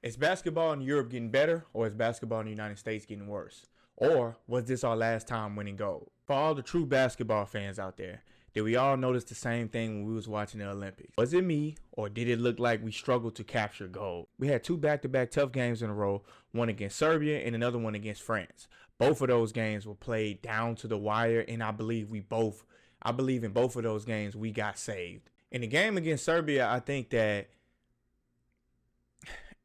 Is basketball in Europe getting better, or is basketball in the United States getting worse? Or was this our last time winning gold? For all the true basketball fans out there, did we all notice the same thing when we was watching the Olympics? Was it me, or did it look like we struggled to capture gold? We had two back-to-back tough games in a row, one against Serbia and another one against France. Both of those games were played down to the wire, and I believe in both of those games we got saved. In the game against Serbia, I think that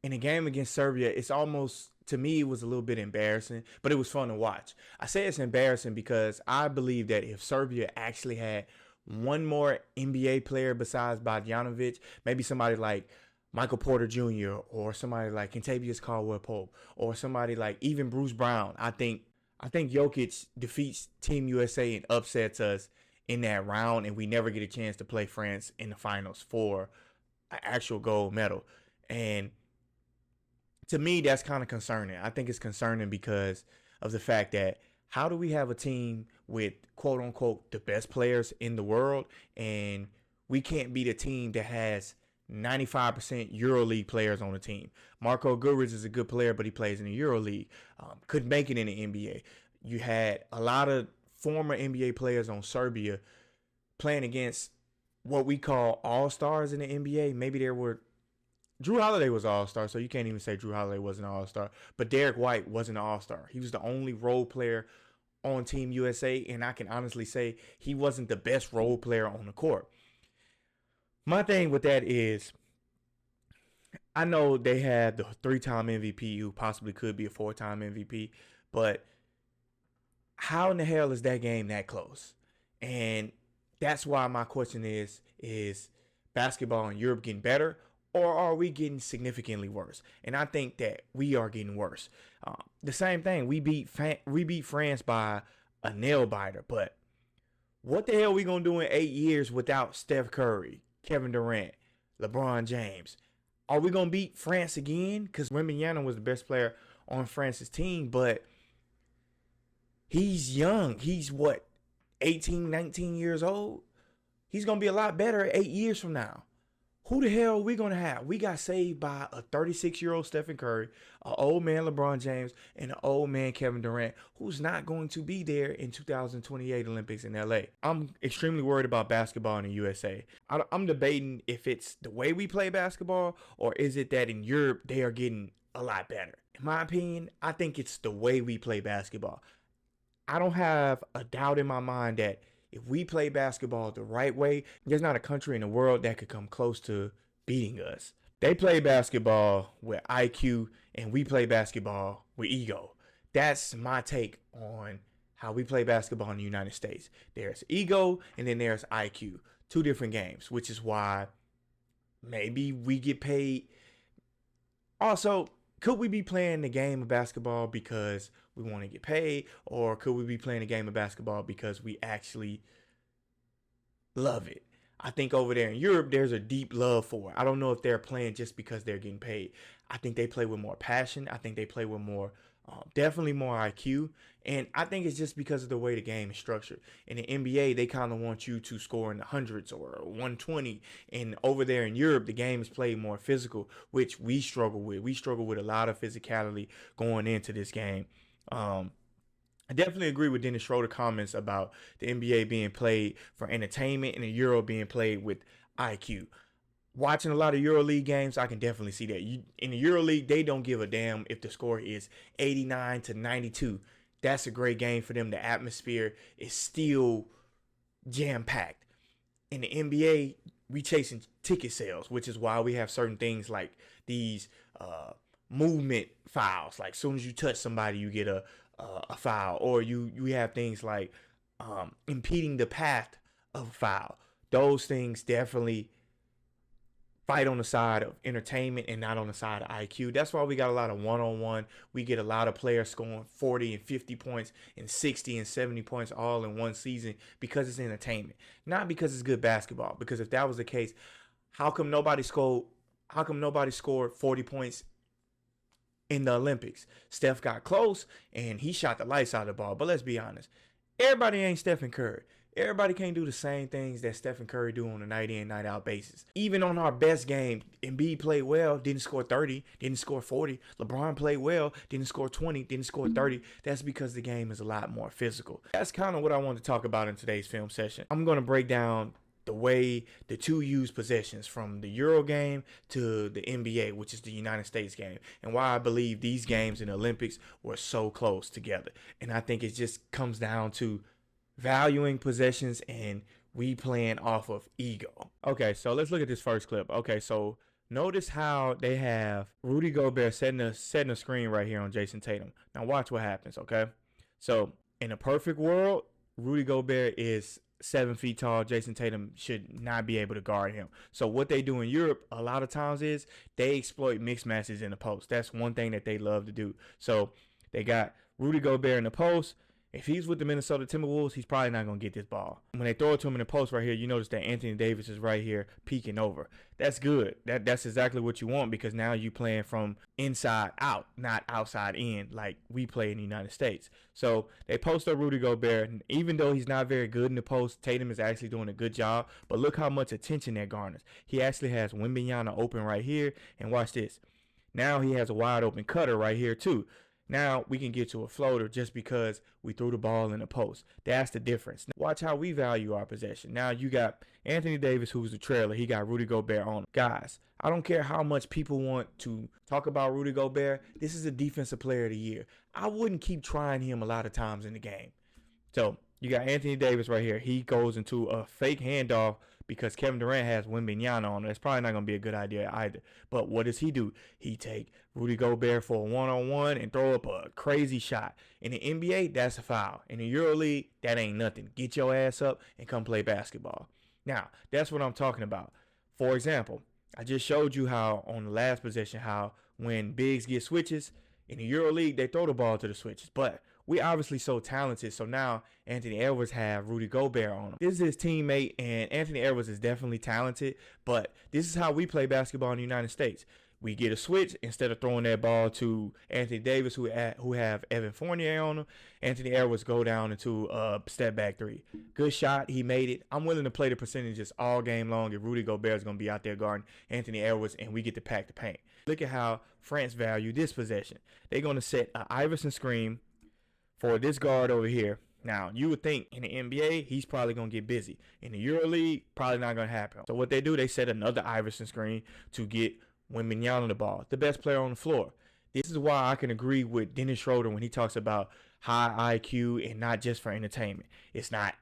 in a game against Serbia, it's almost, to me, it was a little bit embarrassing, but it was fun to watch. I say it's embarrassing because I believe that if Serbia actually had one more NBA player besides Bogdanovic, maybe somebody like Michael Porter Jr. or somebody like Kentavious Caldwell-Pope or somebody like even Bruce Brown, I think Jokic defeats Team USA and upsets us in that round, and we never get a chance to play France in the finals for an actual gold medal. And to me, that's kind of concerning. I think it's concerning because of the fact that how do we have a team with quote unquote the best players in the world, and we can't beat a team that has 95% EuroLeague players on the team? Marco Gurridge is a good player, but he plays in the EuroLeague. Couldn't make it in the NBA. You had a lot of former NBA players on Serbia playing against what we call all-stars in the NBA. Maybe there were Drew Holiday was an all-star, so you can't even say Drew Holiday wasn't an all-star. But Derek White wasn't an all-star. He was the only role player on Team USA, and I can honestly say he wasn't the best role player on the court. My thing with that is, I know they had the three-time MVP who possibly could be a four-time MVP, but how in the hell is that game that close? And that's why my question is basketball in Europe getting better, or are we getting significantly worse? And I think that we are getting worse. The same thing, we beat France by a nail biter, but what the hell are we going to do in 8 years without Steph Curry, Kevin Durant, LeBron James? Are we going to beat France again? Because Wembanyama was the best player on France's team, but he's young. He's 18, 19 years old? He's going to be a lot better 8 years from now. Who the hell are we going to have? We got saved by a 36-year-old Stephen Curry, an old man LeBron James, and an old man Kevin Durant, who's not going to be there in 2028 Olympics in LA. I'm extremely worried about basketball in the USA. I'm debating if it's the way we play basketball, or is it that in Europe they are getting a lot better. In my opinion, I think it's the way we play basketball. I don't have a doubt in my mind that if we play basketball the right way, there's not a country in the world that could come close to beating us. They play basketball with IQ, and we play basketball with ego. That's my take on how we play basketball in the United States. There's ego, and then there's IQ. Two different games, which is why maybe we get paid. Also, could we be playing the game of basketball because we want to get paid, or could we be playing a game of basketball because we actually love it? I think over there in Europe, there's a deep love for it. I don't know if they're playing just because they're getting paid. I think they play with more passion. I think they play with more, definitely more IQ. And I think it's just because of the way the game is structured. In the NBA, they kind of want you to score in the hundreds or 120. And over there in Europe, the game is played more physical, which we struggle with. We struggle with a lot of physicality going into this game. I definitely agree with Dennis Schroeder's comments about the NBA being played for entertainment and the Euro being played with IQ. Watching a lot of EuroLeague games, I can definitely see that. In the EuroLeague, they don't give a damn if the score is 89 to 92. That's a great game for them. The atmosphere is still jam-packed. In the NBA, we chasing ticket sales, which is why we have certain things like these movement fouls. Like as soon as you touch somebody, you get a foul, or you have things like impeding the path of a foul. Those things definitely fight on the side of entertainment and not on the side of IQ. That's why we got a lot of one-on-one. We get a lot of players scoring 40 and 50 points and 60 and 70 points all in one season, because it's entertainment, not because it's good basketball. Because if that was the case, how come nobody scored 40 points in the Olympics? Steph got close and he shot the lights out of the ball, but let's be honest, everybody ain't Stephen Curry. Everybody can't do the same things that Stephen Curry do on a night in, night out basis. Even on our best game, Embiid played well, didn't score 30, didn't score 40. LeBron played well, didn't score 20, didn't score 30. That's because the game is a lot more physical. That's kind of what I want to talk about in today's film session. I'm going to break down the way the two use possessions from the Euro game to the NBA, which is the United States game, and why I believe these games in the Olympics were so close together. And I think it just comes down to valuing possessions and we playing off of ego. Okay, so let's look at this first clip. Okay, so notice how they have Rudy Gobert setting a screen right here on Jason Tatum. Now watch what happens, okay? So in a perfect world, Rudy Gobert is 7 feet tall. Jason Tatum should not be able to guard him. So what they do in Europe a lot of times is they exploit mixed matches in the post. That's one thing that they love to do. So they got Rudy Gobert in the post. If he's with the Minnesota Timberwolves, he's probably not going to get this ball. When they throw it to him in the post right here, you notice that Anthony Davis is right here peeking over. That's good. That's exactly what you want, because now you're playing from inside out, not outside in like we play in the United States. So they post up Rudy Gobert, and even though he's not very good in the post, Tatum is actually doing a good job. But look how much attention that garners. He actually has Wembanyama open right here, and watch this. Now he has a wide open cutter right here too. Now we can get to a floater just because we threw the ball in the post. That's the difference. Watch how we value our possession. Now you got Anthony Davis, who's the trailer. He got Rudy Gobert on him. Guys, I don't care how much people want to talk about Rudy Gobert. This is a defensive player of the year. I wouldn't keep trying him a lot of times in the game. So you got Anthony Davis right here. He goes into a fake handoff because Kevin Durant has Wembanyama on him. It's probably not going to be a good idea either. But what does he do? He take Rudy Gobert for a one-on-one and throw up a crazy shot. In the NBA, that's a foul. In the EuroLeague, that ain't nothing. Get your ass up and come play basketball. Now, that's what I'm talking about. For example, I just showed you how on the last possession, how when bigs get switches, in the EuroLeague, they throw the ball to the switches. But we obviously so talented, so now Anthony Edwards have Rudy Gobert on him. This is his teammate, and Anthony Edwards is definitely talented, but this is how we play basketball in the United States. We get a switch. Instead of throwing that ball to Anthony Davis, who have Evan Fournier on him, Anthony Edwards go down into a step back three. Good shot. He made it. I'm willing to play the percentages all game long if Rudy Gobert is going to be out there guarding Anthony Edwards and we get to pack the paint. Look at how France value this possession. They're going to set an Iverson screen for this guard over here. Now, you would think in the NBA, he's probably going to get busy. In the EuroLeague, probably not going to happen. So what they do, they set another Iverson screen to get Wembanyama the ball, the best player on the floor. This is why I can agree with Dennis Schroeder when he talks about high IQ and not just for entertainment. It's not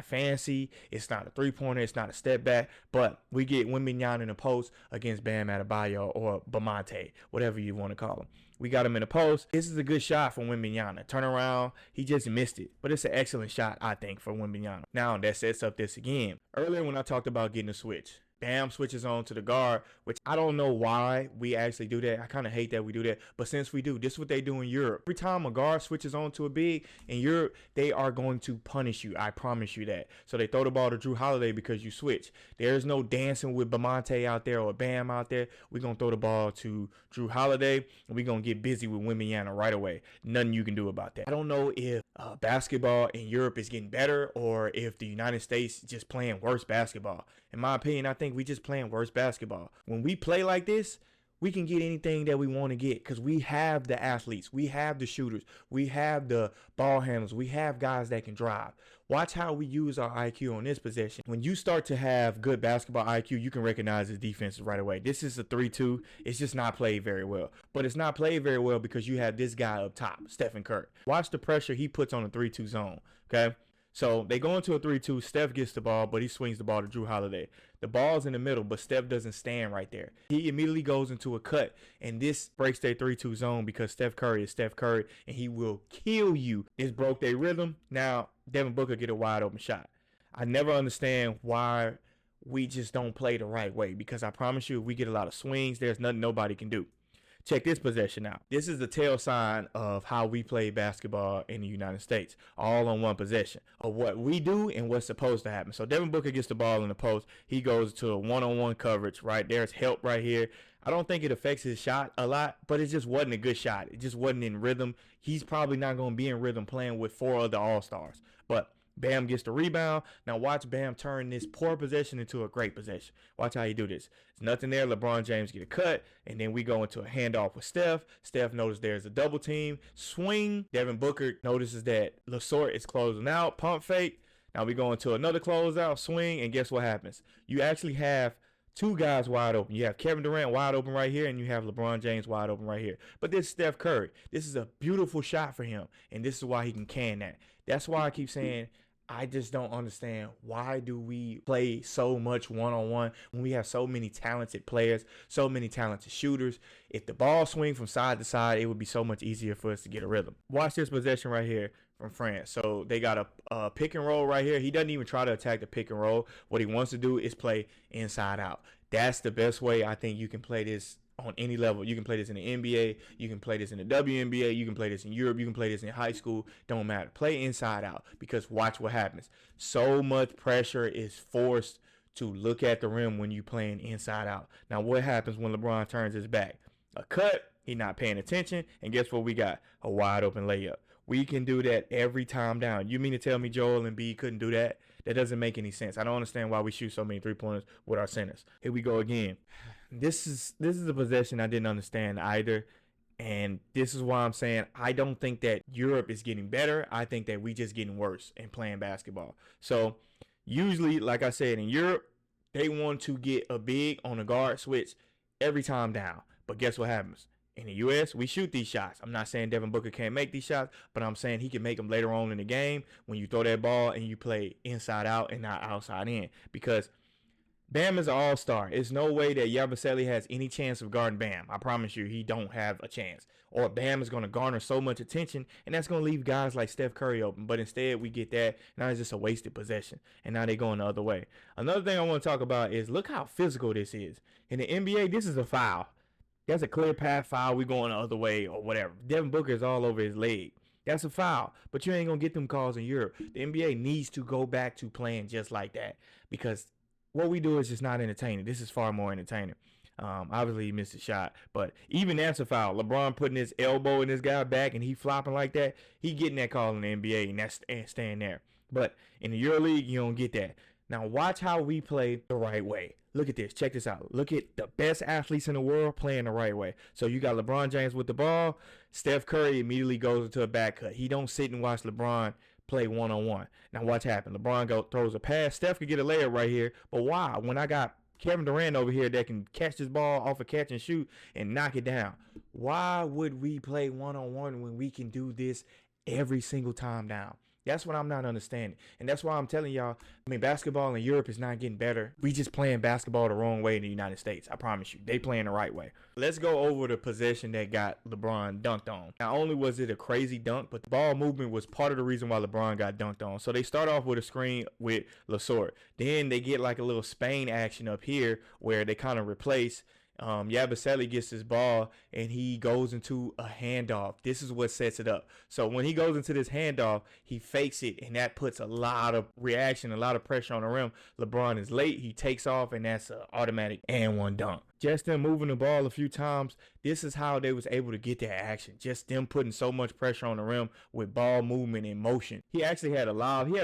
fancy. It's not a three-pointer. It's not a step back. But we get Wembanyama in the post against Bam Adebayo or Bamonte, whatever you want to call him. We got him in the post. This is a good shot from Wembanyama. Turn around. He just missed it. But it's an excellent shot, I think, for Wembanyama. Now that sets up this again. Earlier when I talked about getting a switch, Bam switches on to the guard, which I don't know why we actually do that. I kind of hate that we do that. But since we do, this is what they do in Europe. Every time a guard switches on to a big in Europe, they are going to punish you. I promise you that. So they throw the ball to Drew Holiday because you switch. There's no dancing with Bamonte out there or Bam out there. We're going to throw the ball to Drew Holiday, and we're going to get busy with Wembanyama right away. Nothing you can do about that. I don't know if basketball in Europe is getting better or if the United States is just playing worse basketball. In my opinion, I think we just playing worse basketball. When we play like this, we can get anything that we want to get because we have the athletes, we have the shooters, we have the ball handlers, we have guys that can drive. Watch how we use our IQ on this possession. When you start to have good basketball IQ, you can recognize his defense right away. This is a 3-2. It's just not played very well. But it's not played very well because you have this guy up top, Stephen Curry. Watch the pressure he puts on a 3-2 zone, okay? So they go into a 3-2. Steph gets the ball, but he swings the ball to Drew Holiday. The ball's in the middle, but Steph doesn't stand right there. He immediately goes into a cut, and this breaks their 3-2 zone because Steph Curry is Steph Curry, and he will kill you. This broke their rhythm. Now, Devin Booker get a wide open shot. I never understand why we just don't play the right way because I promise you, if we get a lot of swings, there's nothing nobody can do. Check this possession out. This is the tail sign of how we play basketball in the United States, all on one possession of what we do and what's supposed to happen. So Devin Booker gets the ball in the post. He goes to a one-on-one coverage, right? There's help right here. I don't think it affects his shot a lot, but it just wasn't a good shot. It just wasn't in rhythm. He's probably not going to be in rhythm playing with 4 other All-Stars. But Bam gets the rebound. Now watch Bam turn this poor possession into a great possession. Watch how he do this. There's nothing there. LeBron James get a cut, and then we go into a handoff with Steph. Steph notices there's a double team. Swing. Devin Booker notices that Lasort is closing out. Pump fake. Now we go into another closeout, swing, and guess what happens? You actually have two guys wide open. You have Kevin Durant wide open right here, and you have LeBron James wide open right here. But this is Steph Curry. This is a beautiful shot for him, and this is why he can that. That's why I keep saying I just don't understand, why do we play so much one-on-one when we have so many talented players, so many talented shooters? If the ball swing from side to side, it would be so much easier for us to get a rhythm. Watch this possession right here from France. So they got a pick and roll right here. He doesn't even try to attack the pick and roll. What he wants to do is play inside out. That's the best way I think you can play this on any level. You can play this in the NBA, you can play this in the WNBA, you can play this in Europe, you can play this in high school, don't matter. Play inside out, because watch what happens. So much pressure is forced to look at the rim when you playing inside out. Now what happens when LeBron turns his back? A cut, he not paying attention, and guess what we got? A wide open layup. We can do that every time down. You mean to tell me Joel Embiid couldn't do that? That doesn't make any sense. I don't understand why we shoot so many three-pointers with our centers. Here we go again. This is a possession I didn't understand either, and this is why I'm saying I don't think that Europe is getting better. I think that we just getting worse in playing basketball. So usually, like I said, in Europe, they want to get a big on a guard switch every time down. But guess what happens? In the U.S., we shoot these shots. I'm not saying Devin Booker can't make these shots, but I'm saying he can make them later on in the game when you throw that ball and you play inside out and not outside in, because Bam is an all-star. It's no way that Yabusele has any chance of guarding Bam. I promise you, he don't have a chance. Or Bam is going to garner so much attention, and that's going to leave guys like Steph Curry open. But instead, we get that. Now it's just a wasted possession, and now they're going the other way. Another thing I want to talk about is look how physical this is. In the NBA, this is a foul. That's a clear path foul. We going the other way or whatever. Devin Booker is all over his leg. That's a foul. But you ain't going to get them calls in Europe. The NBA needs to go back to playing just like that, because what we do is just not entertaining. This is far more entertaining. Obviously, he missed a shot, but even that's a foul. LeBron putting his elbow in this guy back and he flopping like that, he getting that call in the NBA, and that's staying there. But in the EuroLeague, you don't get that. Now, watch how we play the right way. Look at this. Check this out. Look at the best athletes in the world playing the right way. So you got LeBron James with the ball. Steph Curry immediately goes into a back cut. He don't sit and watch LeBron play one-on-one. Now watch happen. LeBron throws a pass. Steph could get a layup right here. But why? When I got Kevin Durant over here that can catch this ball off a catch and shoot and knock it down, why would we play one-on-one when we can do this every single time down? That's what I'm not understanding. And that's why I'm telling y'all, I mean, basketball in Europe is not getting better. We just playing basketball the wrong way in the United States. I promise you. They playing the right way. Let's go over the possession that got LeBron dunked on. Not only was it a crazy dunk, but the ball movement was part of the reason why LeBron got dunked on. So they start off with a screen with Lasort. Then they get like a little Spain action up here where they kind of replace Yabusele gets his ball and he goes into a handoff. This is what sets it up. So when he goes into this handoff, he fakes it, and that puts a lot of reaction, a lot of pressure on the rim. LeBron is late. He takes off, and that's an automatic and one dunk. Just them moving the ball a few times, this is how they was able to get that action. Just them putting so much pressure on the rim with ball movement and motion. He actually had a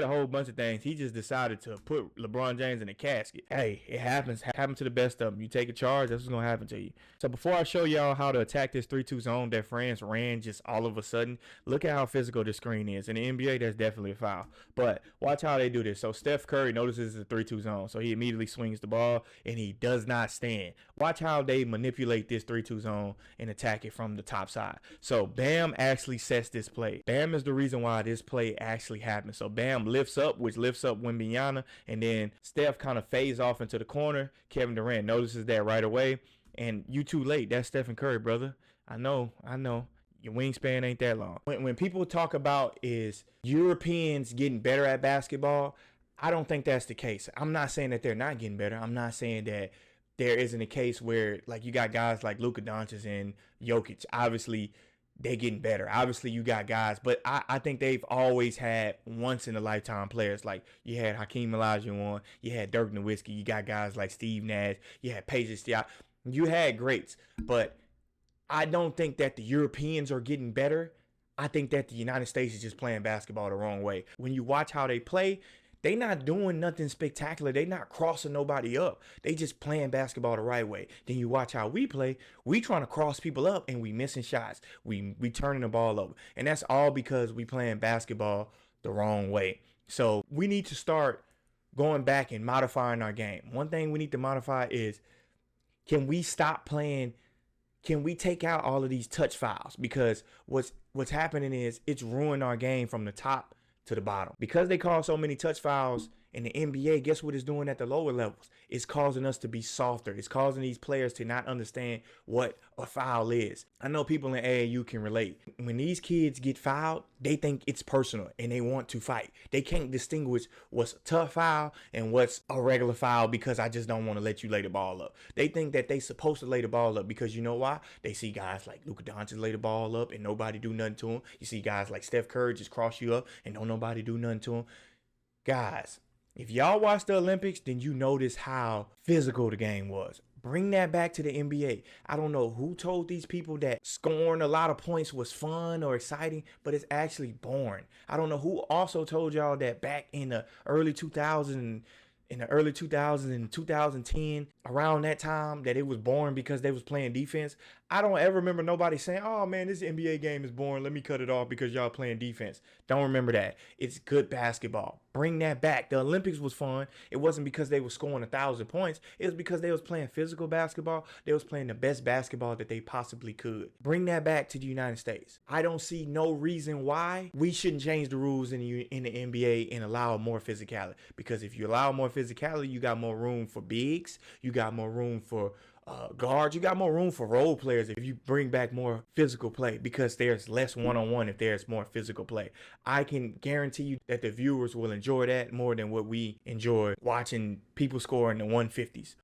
whole bunch of things. He just decided to put LeBron James in a casket. Hey, it happens. Happened to the best of them. You take a charge, that's what's going to happen to you. So before I show y'all how to attack this 3-2 zone that France ran just all of a sudden, look at how physical this screen is. In the NBA, that's definitely a foul. But watch how they do this. So Steph Curry notices it's a 3-2 zone. So he immediately swings the ball, and he does not stand. Watch how they manipulate this 3-2 zone and attack it from the top side. So Bam actually sets this play. Bam is the reason why this play actually happens. So Bam lifts up, which lifts up Wembanyama, and then Steph kind of fades off into the corner. Kevin Durant notices that right away, and you too late. That's Stephen Curry, brother. I know. Your wingspan ain't that long. When people talk about is Europeans getting better at basketball, I don't think that's the case. I'm not saying that they're not getting better. I'm not saying that there isn't a case where, like, you got guys like Luka Doncic and Jokic. Obviously, they're getting better. Obviously, you got guys, but I think they've always had once-in-a-lifetime players. Like, you had Hakeem Olajuwon, you had Dirk Nowitzki, you got guys like Steve Nash, you had Paige Stiat. You had greats, but I don't think that the Europeans are getting better. I think that the United States is just playing basketball the wrong way. When you watch how they play, they not doing nothing spectacular. They not crossing nobody up. They just playing basketball the right way. Then you watch how we play. We trying to cross people up and we missing shots. We turning the ball over. And that's all because we playing basketball the wrong way. So we need to start going back and modifying our game. One thing we need to modify is, can we stop playing? Can we take out all of these touch fouls? Because what's happening is it's ruined our game from the top to the bottom. Because they call so many touch fouls in the NBA, guess what it's doing at the lower levels? It's causing us to be softer. It's causing these players to not understand what a foul is. I know people in AAU can relate. When these kids get fouled, they think it's personal and they want to fight. They can't distinguish what's a tough foul and what's a regular foul because I just don't want to let you lay the ball up. They think that they supposed to lay the ball up because you know why? They see guys like Luka Doncic lay the ball up and nobody do nothing to him. You see guys like Steph Curry just cross you up and don't nobody do nothing to him. Guys, if y'all watch the Olympics, then you notice how physical the game was. Bring that back to the NBA. I don't know who told these people that scoring a lot of points was fun or exciting, but it's actually boring. I don't know who also told y'all that back in the early 2000s, and 2010, around that time, that it was boring because they was playing defense. I don't ever remember nobody saying, oh man, this NBA game is boring, let me cut it off because y'all playing defense. Don't remember that. It's good basketball. Bring that back. The Olympics was fun. It wasn't because they were scoring 1,000 points. It was because they was playing physical basketball. They was playing the best basketball that they possibly could. Bring that back to the United States. I don't see no reason why we shouldn't change the rules in the NBA and allow more physicality. Because if you allow more physicality, you got more room for bigs. You got more room for guards. You got more room for role players if you bring back more physical play, because there's less one-on-one if there's more physical play. I can guarantee you that the viewers will enjoy that more than what we enjoy watching people score in the 150s